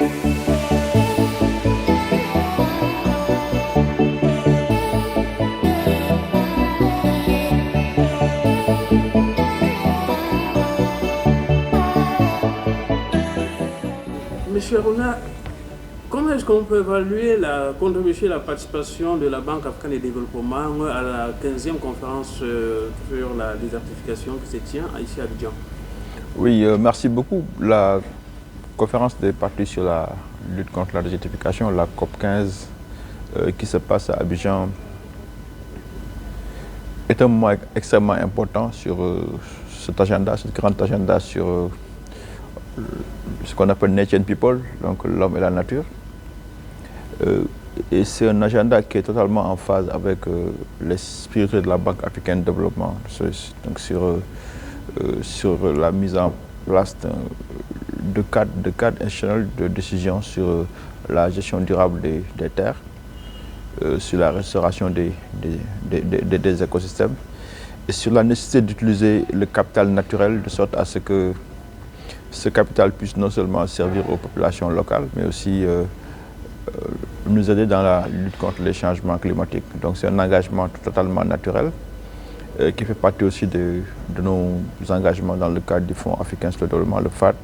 Monsieur Aruna, comment est-ce qu'on peut évaluer la contribution et la participation de la Banque africaine de développement à la 15e conférence sur la désertification qui se tient ici à Abidjan? Oui, merci beaucoup. La conférence des partis sur la lutte contre la désertification, la COP15, qui se passe à Abidjan, est un moment extrêmement important sur cet agenda, ce grand agenda sur ce qu'on appelle Nature and People, donc l'homme et la nature. Et c'est un agenda qui est totalement en phase avec les spirituels de la Banque africaine de développement, donc sur la mise en place de cadres institutionnels de décision sur la gestion durable des terres, sur la restauration des écosystèmes et sur la nécessité d'utiliser le capital naturel de sorte à ce que ce capital puisse non seulement servir aux populations locales, mais aussi nous aider dans la lutte contre les changements climatiques. Donc c'est un engagement totalement naturel qui fait partie aussi de nos engagements dans le cadre du Fonds africain sur le développement, le FAD,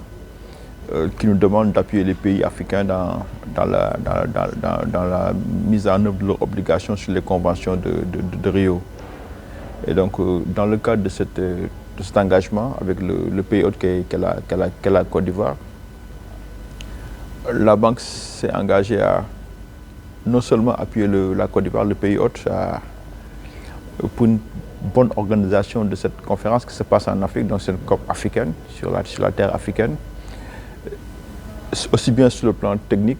qui nous demande d'appuyer les pays africains dans la mise en œuvre de leurs obligations sur les conventions de Rio. Et donc dans le cadre de cet engagement avec le pays hôte qu'est la Côte d'Ivoire, la banque s'est engagée à non seulement appuyer la Côte d'Ivoire, le pays hôte, pour une bonne organisation de cette conférence qui se passe en Afrique, donc c'est une COP africaine, sur la terre africaine, aussi bien sur le plan technique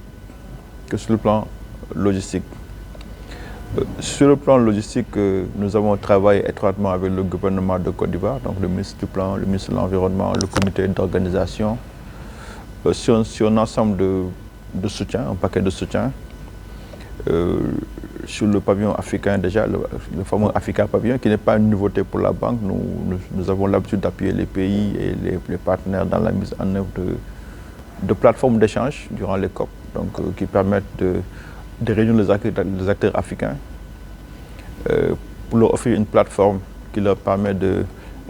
que sur le plan logistique. Sur le plan logistique, nous avons travaillé étroitement avec le gouvernement de Côte d'Ivoire, donc le ministre du Plan, le ministre de l'Environnement, le comité d'organisation, sur un ensemble de soutien, un paquet de soutien. Sur le pavillon africain déjà, le fameux Africa Pavillon, qui n'est pas une nouveauté pour la banque. Nous avons l'habitude d'appuyer les pays et les partenaires dans la mise en œuvre de plateformes d'échange durant les COP, donc, qui permettent de réunir les acteurs africains pour leur offrir une plateforme qui leur permet de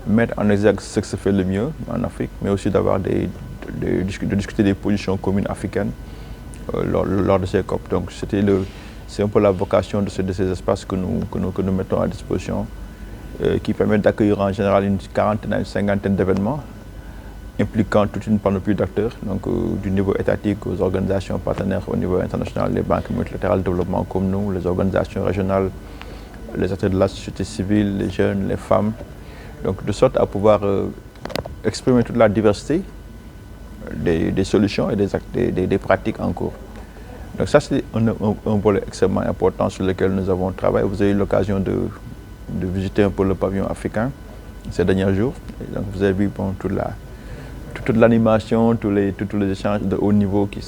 mettre en exergue ce qui se fait le mieux en Afrique, mais aussi d'avoir de discuter des positions communes africaines lors de ces COP. Donc c'est un peu la vocation de ces espaces que nous mettons à disposition, qui permettent d'accueillir en général une quarantaine à une cinquantaine d'événements impliquant toute une panoplie d'acteurs, donc du niveau étatique aux organisations partenaires au niveau international, les banques multilatérales de développement comme nous, les organisations régionales, les acteurs de la société civile, les jeunes, les femmes, donc de sorte à pouvoir exprimer toute la diversité des solutions et des pratiques en cours. Donc ça c'est un volet extrêmement important sur lequel nous avons travaillé. Vous avez eu l'occasion de visiter un peu le pavillon africain ces derniers jours. Et donc vous avez vu toute l'animation, tous les échanges de haut niveau qui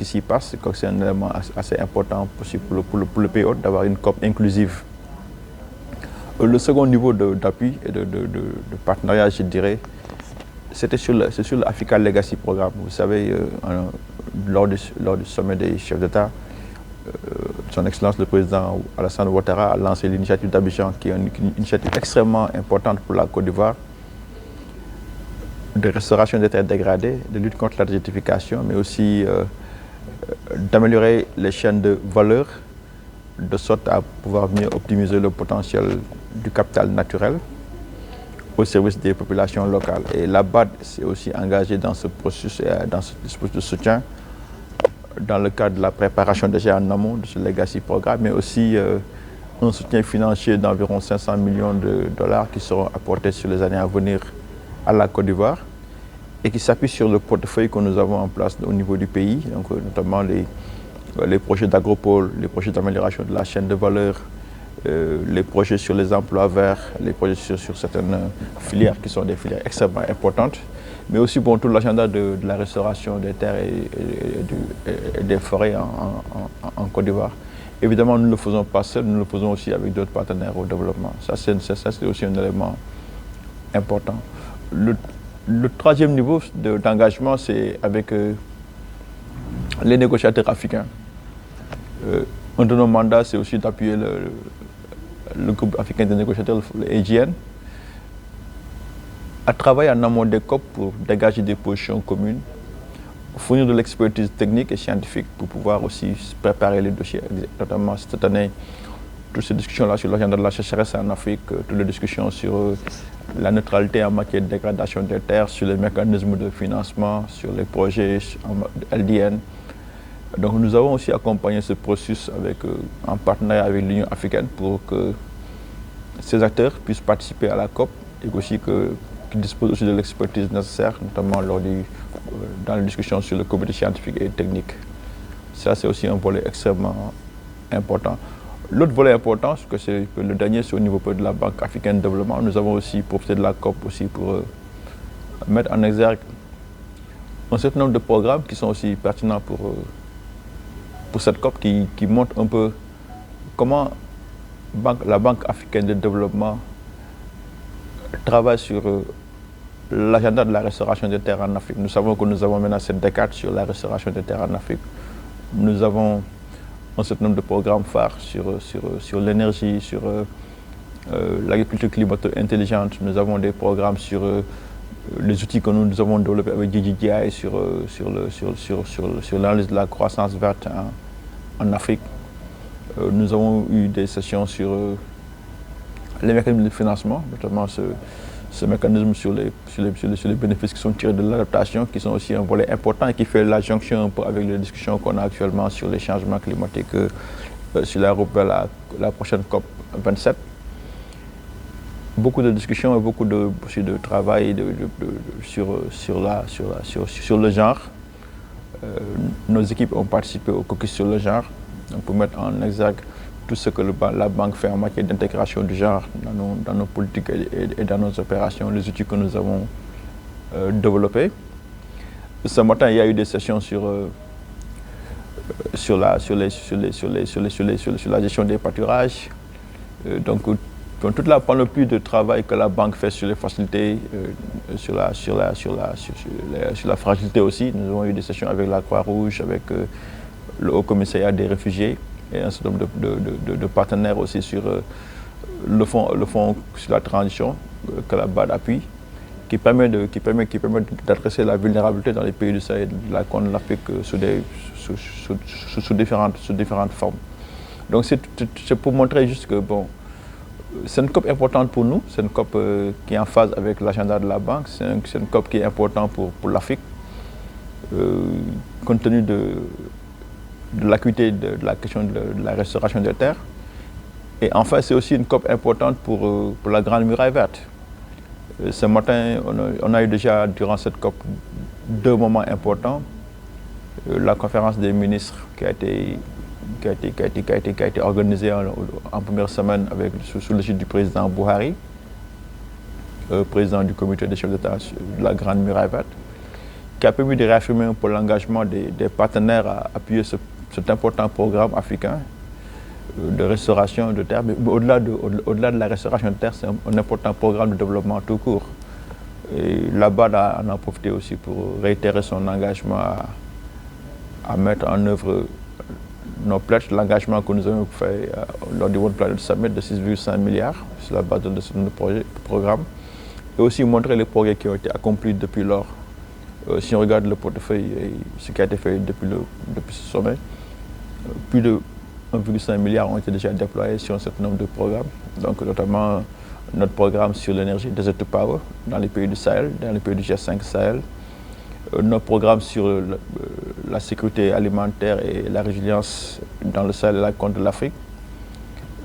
s'y passent. C'est un élément assez important aussi pour le pays hôte d'avoir une COP inclusive. Le second niveau d'appui et de partenariat, je dirais, c'est sur l'Africa Legacy Programme. Vous savez, lors du sommet des chefs d'État, son Excellence le Président Alassane Ouattara a lancé l'initiative d'Abidjan, qui est une initiative extrêmement importante pour la Côte d'Ivoire, de restauration des terres dégradées, de lutte contre la désertification, mais aussi d'améliorer les chaînes de valeur, de sorte à pouvoir mieux optimiser le potentiel du capital naturel au service des populations locales. Et la BAD s'est aussi engagée dans ce processus et dans ce dispositif de soutien dans le cadre de la préparation déjà en amont de ce Legacy Programme, mais aussi un soutien financier d'environ 500 millions de dollars qui seront apportés sur les années à venir à la Côte d'Ivoire et qui s'appuie sur le portefeuille que nous avons en place au niveau du pays, donc notamment les projets d'agropole, les projets d'amélioration de la chaîne de valeur, les projets sur les emplois verts, les projets sur certaines filières qui sont des filières extrêmement importantes, mais aussi pour tout l'agenda de la restauration des terres et des forêts en Côte d'Ivoire. Évidemment, nous ne le faisons pas seuls, nous le faisons aussi avec d'autres partenaires au développement. Ça, c'est aussi un élément important. Le troisième niveau d'engagement, c'est avec les négociateurs africains. Un de nos mandats, c'est aussi d'appuyer le groupe africain des négociateurs, le AGN, à travailler en amont des COP pour dégager des positions communes, fournir de l'expertise technique et scientifique pour pouvoir aussi préparer les dossiers, notamment cette année. Toutes ces discussions-là sur l'agenda de la sécheresse en Afrique, toutes les discussions sur la neutralité en matière de dégradation des terres, sur les mécanismes de financement, sur les projets LDN. Donc nous avons aussi accompagné ce processus en partenariat avec l'Union africaine pour que ces acteurs puissent participer à la COP et aussi qu'ils disposent aussi de l'expertise nécessaire, notamment dans les discussions sur le comité scientifique et technique. Ça, c'est aussi un volet extrêmement important. L'autre volet important, c'est que le dernier, c'est au niveau de la Banque africaine de développement. Nous avons aussi profité de la COP aussi pour mettre en exergue un certain nombre de programmes qui sont aussi pertinents pour cette COP, qui montrent un peu comment la Banque africaine de développement travaille sur l'agenda de la restauration des terres en Afrique. Nous savons que nous avons maintenant cette décade sur la restauration des terres en Afrique. Nous avons un certain nombre de programmes phares sur l'énergie, sur l'agriculture climatique intelligente. Nous avons des programmes sur les outils que nous avons développés avec DJI sur l'analyse de la croissance verte en Afrique. Nous avons eu des sessions sur les mécanismes de financement, notamment ce mécanisme sur les bénéfices qui sont tirés de l'adaptation, qui sont aussi un volet important et qui fait la jonction un peu avec les discussions qu'on a actuellement sur les changements climatiques sur la route vers la prochaine COP 27. Beaucoup de discussions et beaucoup aussi de travail sur le genre. Nos équipes ont participé au caucus sur le genre pour mettre en exergue tout ce que la banque fait en matière d'intégration du genre dans nos politiques et dans nos opérations, les outils que nous avons développés. Ce matin, il y a eu des sessions sur la gestion des pâturages. Donc toute la panoplie de travail que la banque fait sur les facilités, sur la fragilité aussi. Nous avons eu des sessions avec la Croix-Rouge, avec le Haut Commissariat des réfugiés et un certain nombre de partenaires aussi sur le fonds sur la transition que la BAD appuie, qui permet d'adresser la vulnérabilité dans les pays du Sahel, de la Corne de l'Afrique sous différentes formes. Donc c'est pour montrer juste que c'est une COP importante pour nous, c'est une COP qui est en phase avec l'agenda de la banque, c'est une COP qui est importante pour l'Afrique, compte tenu de l'acuité de la question de la restauration des terres. Et enfin, c'est aussi une COP importante pour la Grande Muraille Verte. Ce matin, on a eu déjà, durant cette COP, 2 moments importants. La conférence des ministres qui a été organisée en première semaine sous l'égide du président Buhari, président du comité des chefs d'État de la Grande Muraille Verte, qui a permis de réaffirmer un peu l'engagement des partenaires à appuyer cet important programme africain de restauration de terre. Mais au-delà de la restauration de terre, c'est un important programme de développement tout court. Et la BAD en a profité aussi pour réitérer son engagement à mettre en œuvre nos pledges, l'engagement que nous avons fait lors du World Planet Summit de 6,5 milliards sur la base de notre programme, et aussi montrer les progrès qui ont été accomplis depuis lors. Si on regarde le portefeuille et ce qui a été fait depuis ce sommet, plus de 1,5 milliard ont été déjà déployés sur un certain nombre de programmes, donc notamment notre programme sur l'énergie, Desert to Power, dans les pays du Sahel, dans les pays du G5 Sahel, notre programme sur la sécurité alimentaire et la résilience dans le Sahel et la Corne de l'Afrique.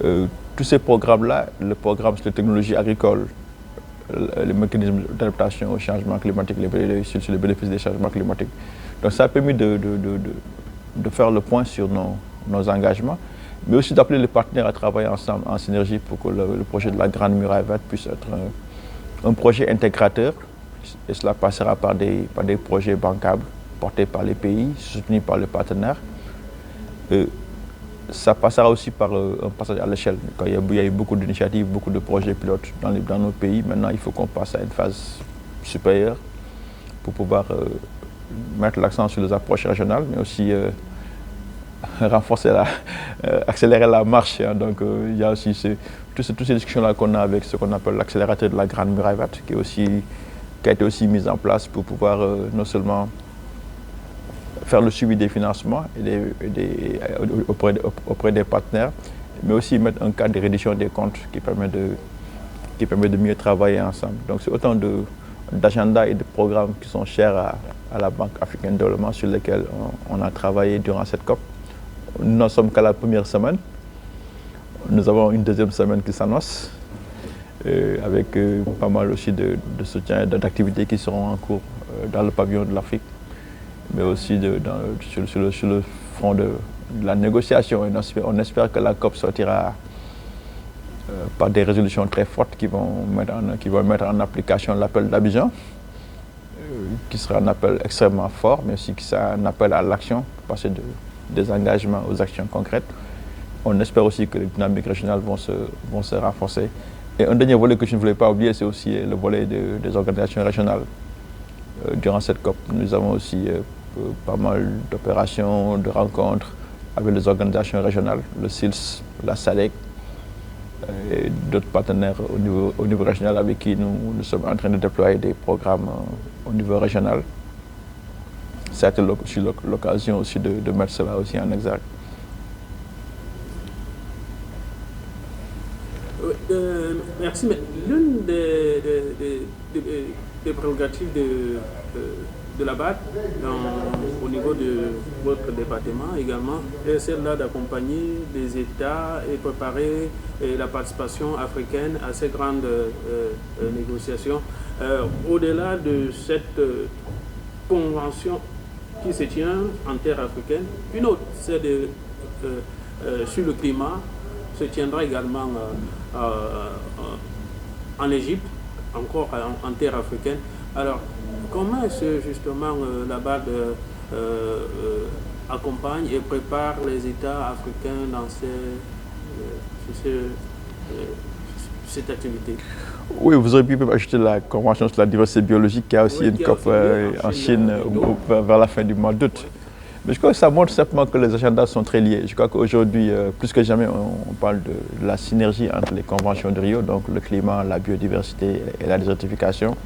Tous ces programmes-là, le programme sur les technologies agricoles, les mécanismes d'adaptation au changement climatique, sur les bénéfices des changements climatiques. Donc ça a permis de faire le point sur nos engagements, mais aussi d'appeler les partenaires à travailler ensemble en synergie pour que le projet de la Grande Muraille Verte puisse être un projet intégrateur. Et cela passera par des projets bancables portés par les pays, soutenus par les partenaires. Ça passera aussi par un passage à l'échelle. Il y a eu beaucoup d'initiatives, beaucoup de projets pilotes dans nos pays. Maintenant, il faut qu'on passe à une phase supérieure pour pouvoir mettre l'accent sur les approches régionales, mais aussi renforcer accélérer la marche. Hein. Donc il y a aussi toutes ces discussions-là qu'on a avec ce qu'on appelle l'accélérateur de la Grande Muraille Verte, qui a été aussi mis en place pour pouvoir non seulement faire le suivi des financements auprès des partenaires, mais aussi mettre un cadre de reddition des comptes qui permet de mieux travailler ensemble. Donc c'est autant d'agendas et de programmes qui sont chers à la Banque africaine de développement sur lesquels on a travaillé durant cette COP. Nous n'en sommes qu'à la première semaine. Nous avons une deuxième semaine qui s'annonce, avec pas mal aussi de soutien et d'activités qui seront en cours dans le pavillon de l'Afrique, mais aussi sur le front de la négociation. Et on espère que la COP sortira par des résolutions très fortes qui vont mettre en application l'appel d'Abidjan, qui sera un appel extrêmement fort, mais aussi qui sera un appel à l'action, pour passer des engagements aux actions concrètes. On espère aussi que les dynamiques régionales vont se renforcer. Et un dernier volet que je ne voulais pas oublier, c'est aussi le volet des organisations régionales. Durant cette COP, nous avons aussi pas mal d'opérations, de rencontres avec les organisations régionales, le SILS, la SADC, et d'autres partenaires au niveau régional avec qui nous sommes en train de déployer des programmes au niveau régional. C'était l'occasion aussi de mettre cela aussi en exergue. Merci, mais l'une des prérogatives de la BAD au niveau de votre département également est celle-là d'accompagner les États et préparer la participation africaine à ces grandes négociations. Au-delà de cette convention qui se tient en terre africaine, une autre, c'est sur le climat, se tiendra également en Égypte, encore en terre africaine. Alors, comment est-ce que justement la BAD accompagne et prépare les États africains dans cette activité? Oui, vous auriez pu même ajouter la Convention sur la diversité biologique qui a aussi une COP en Chine vers la fin du mois d'août. Mais je crois que ça montre simplement que les agendas sont très liés. Je crois qu'aujourd'hui, plus que jamais, on parle de la synergie entre les conventions de Rio, donc le climat, la biodiversité et la désertification.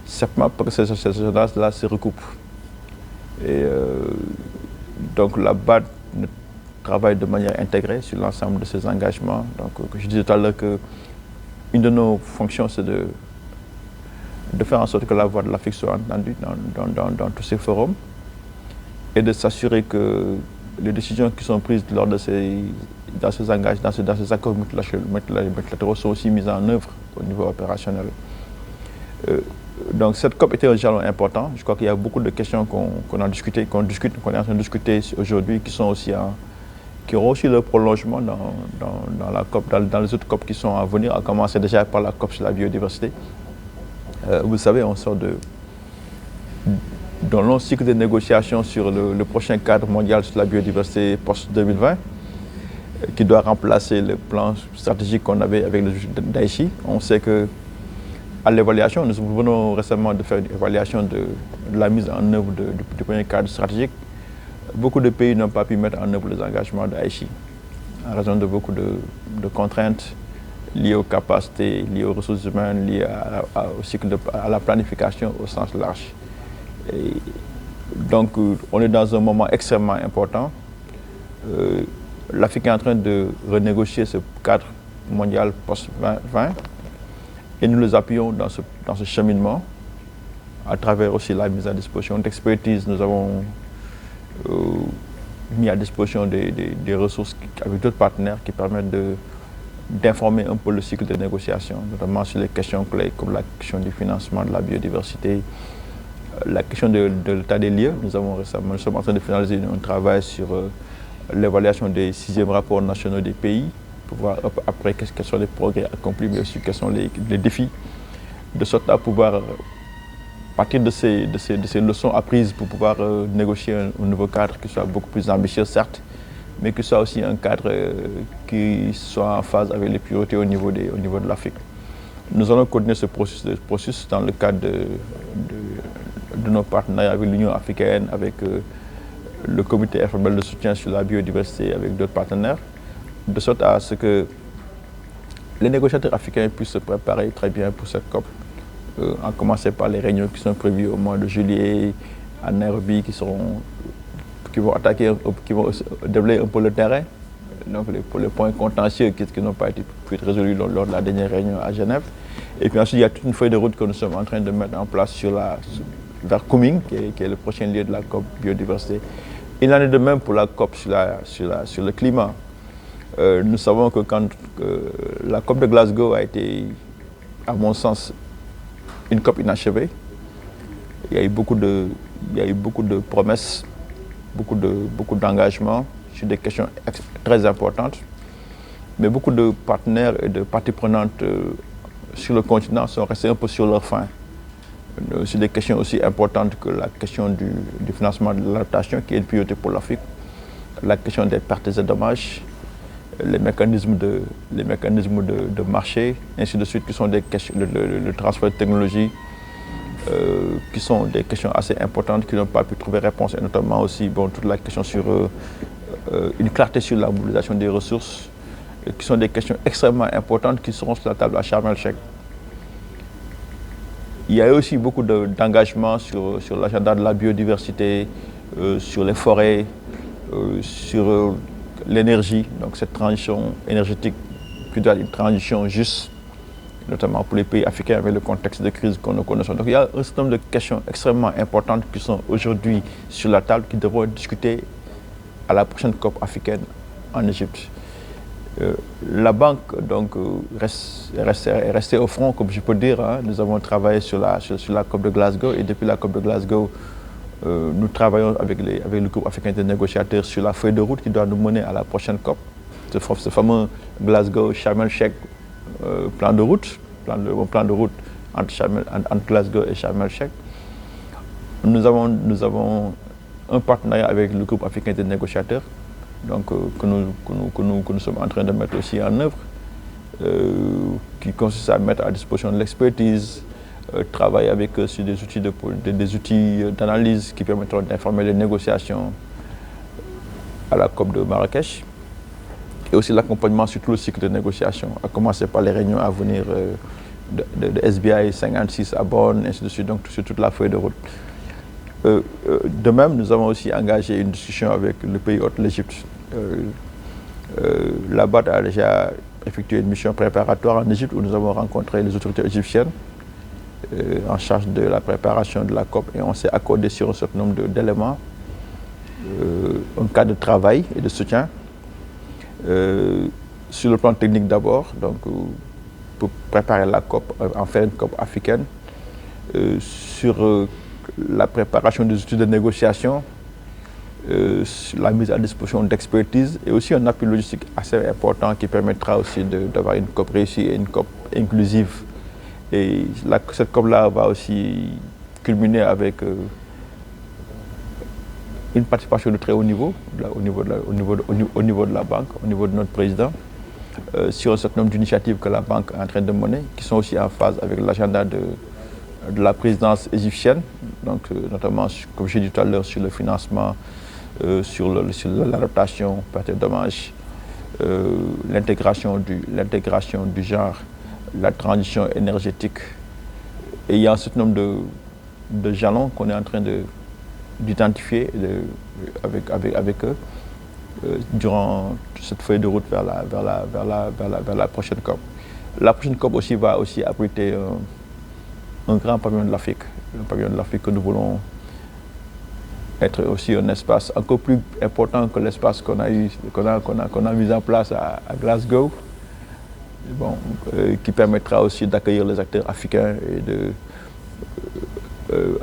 Simplement parce que ces agendas-là se recoupent. Et donc la BAD travaille de manière intégrée sur l'ensemble de ces engagements. Donc je disais tout à l'heure qu'une de nos fonctions, c'est de faire en sorte que la voix de l'Afrique soit entendue dans tous ces forums, et de s'assurer que les décisions qui sont prises lors de ces accords multilatéraux sont aussi mises en œuvre au niveau opérationnel. Donc cette COP était un jalon important. Je crois qu'il y a beaucoup de questions qu'on est en train de discuter aujourd'hui, qui auront aussi leur prolongement dans la COP, dans les autres COP qui sont à venir, à commencer déjà par la COP sur la biodiversité. Vous savez, on sort d'un long cycle de négociations sur le prochain cadre mondial sur la biodiversité post-2020, qui doit remplacer le plan stratégique qu'on avait avec le d'Aichi. On sait que à l'évaluation, nous venons récemment de faire une évaluation de la mise en œuvre du premier cadre stratégique. Beaucoup de pays n'ont pas pu mettre en œuvre les engagements d'Aichi en raison de beaucoup de contraintes liées aux capacités, liées aux ressources humaines, liées au cycle à la planification au sens large. Et donc, on est dans un moment extrêmement important. L'Afrique est en train de renégocier ce cadre mondial post-2020 et nous les appuyons dans ce cheminement à travers aussi la mise à disposition d'expertise. Nous avons mis à disposition des ressources avec d'autres partenaires qui permettent d'informer un peu le cycle de négociation, notamment sur les questions clés comme la question du financement de la biodiversité, la question de l'état des lieux. Nous sommes en train de finaliser un travail sur l'évaluation des 6e rapports nationaux des pays, pour voir après quels sont les progrès accomplis, mais aussi quels sont les défis, de sorte à pouvoir partir de ces leçons apprises pour pouvoir négocier un nouveau cadre qui soit beaucoup plus ambitieux, certes, mais qui soit aussi un cadre qui soit en phase avec les priorités au niveau de l'Afrique. Nous allons continuer ce processus dans le cadre de nos partenaires avec l'Union africaine, avec le comité informel de soutien sur la biodiversité, avec d'autres partenaires, de sorte à ce que les négociateurs africains puissent se préparer très bien pour cette COP, en commençant par les réunions qui sont prévues au mois de juillet à Nairobi, qui vont attaquer, qui vont développer un peu le terrain. Donc pour les points contentieux qui n'ont pas été résolus lors de la dernière réunion à Genève. Et puis ensuite, il y a toute une feuille de route que nous sommes en train de mettre en place vers Kunming, qui est le prochain lieu de la COP biodiversité. Il en est de même pour la COP sur le climat. Nous savons que quand la COP de Glasgow a été, à mon sens, une COP inachevée, il y a eu beaucoup de promesses, beaucoup d'engagements sur des questions très importantes, mais beaucoup de partenaires et de parties prenantes sur le continent sont restés un peu sur leur faim. Sur des questions aussi importantes que la question du financement de l'adaptation, qui est une priorité pour l'Afrique, la question des pertes et dommages, les mécanismes de marché, ainsi de suite, qui sont des questions, le transfert de technologie, qui sont des questions assez importantes qui n'ont pas pu trouver réponse, et notamment aussi toute la question sur une clarté sur la mobilisation des ressources, qui sont des questions extrêmement importantes qui seront sur la table à Sharm el-Sheikh. Il y a aussi beaucoup d'engagements sur l'agenda de la biodiversité, sur les forêts, sur l'énergie, donc cette transition énergétique qui doit être une transition juste, notamment pour les pays africains avec le contexte de crise que nous connaissons. Donc il y a un certain nombre de questions extrêmement importantes qui sont aujourd'hui sur la table, qui devront être discutées à la prochaine COP africaine en Égypte. La banque donc, est restée au front, comme je peux dire. Nous avons travaillé sur la COP de Glasgow, et depuis la COP de Glasgow, nous travaillons avec le groupe africain des négociateurs sur la feuille de route qui doit nous mener à la prochaine COP. Ce fameux Glasgow, Sharm el-Sheikh plan de route entre Glasgow et Sharm el-Sheikh. Nous avons un partenariat avec le groupe africain des négociateurs, donc, que nous sommes en train de mettre aussi en œuvre, qui consiste à mettre à disposition de l'expertise, travailler avec eux sur des outils d'analyse qui permettront d'informer les négociations à la COP de Marrakech, et aussi l'accompagnement sur tout le cycle de négociation, à commencer par les réunions à venir de SBI 56 à Bonn, ainsi de suite, donc sur toute la feuille de route. De même, nous avons aussi engagé une discussion avec le pays hôte, l'Égypte. La BAD a déjà effectué une mission préparatoire en Égypte où nous avons rencontré les autorités égyptiennes en charge de la préparation de la COP, et on s'est accordé sur un certain nombre d'éléments, un cadre de travail et de soutien. Sur le plan technique d'abord, donc pour préparer la COP, en faire une COP africaine, sur la préparation des outils de négociation, la mise à disposition d'expertise, et aussi un appui logistique assez important qui permettra aussi d'avoir une COP réussie et une COP inclusive. Et cette COP-là va aussi culminer avec une participation de très haut niveau, au niveau de la banque, au niveau de notre président, sur un certain nombre d'initiatives que la banque est en train de mener, qui sont aussi en phase avec l'agenda de la présidence égyptienne, donc notamment, comme j'ai dit tout à l'heure, sur le financement, sur l'adaptation, pertes et dommages, l'intégration du genre, la transition énergétique. Et il y a un certain nombre de jalons qu'on est en train d'identifier avec eux durant cette feuille de route vers la prochaine COP. La prochaine COP aussi va aussi abriter un grand pavillon de l'Afrique, un pavillon de l'Afrique que nous voulons être aussi un espace encore plus important que l'espace qu'on a mis en place à Glasgow, qui permettra aussi d'accueillir les acteurs africains et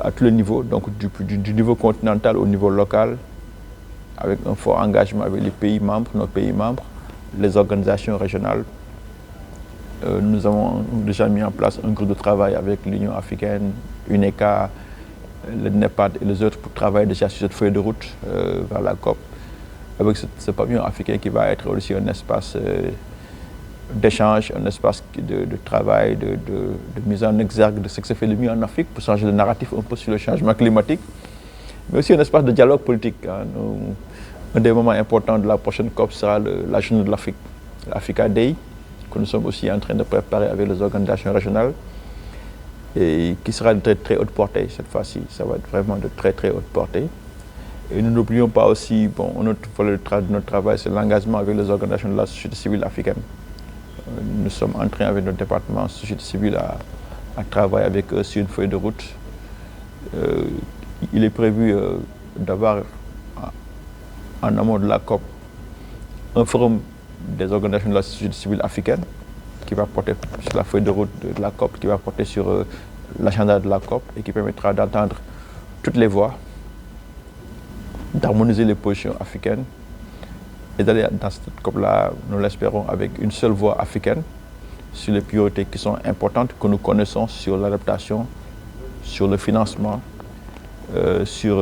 à tous les niveaux, donc du niveau continental au niveau local, avec un fort engagement avec les pays membres, nos pays membres, les organisations régionales. Nous avons déjà mis en place un groupe de travail avec l'Union africaine, UNECA, le NEPAD et les autres pour travailler déjà sur cette feuille de route vers la COP, avec ce pavillon africain qui va être aussi un espace d'échange, un espace de travail, de mise en exergue de ce qui se fait de mieux en Afrique pour changer le narratif un peu sur le changement climatique, mais aussi un espace de dialogue politique. Un des moments importants de la prochaine COP sera la journée de l'Afrique, l'Africa Day, que nous sommes aussi en train de préparer avec les organisations régionales et qui sera de très haute portée cette fois-ci. Ça va être vraiment de très haute portée. Et nous n'oublions pas aussi, bon, un autre volet de notre travail, c'est l'engagement avec les organisations de la société civile africaine. Nous sommes en train, avec notre département société civile, à travailler avec eux sur une feuille de route. Il est prévu d'avoir, en amont de la COP, un forum des organisations de la société civile africaine qui va porter sur la feuille de route de la COP, qui va porter sur l'agenda de la COP et qui permettra d'entendre toutes les voix, d'harmoniser les positions africaines et d'aller dans cette COP-là, nous l'espérons, avec une seule voix africaine sur les priorités qui sont importantes, que nous connaissons sur l'adaptation, sur le financement, sur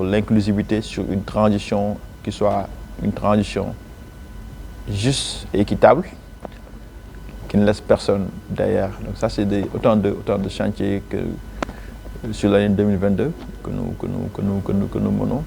l'inclusivité, sur une transition qui soit une transition juste et équitable, qui ne laisse personne derrière. Donc ça, c'est autant de chantiers que sur l'année 2022 que nous menons.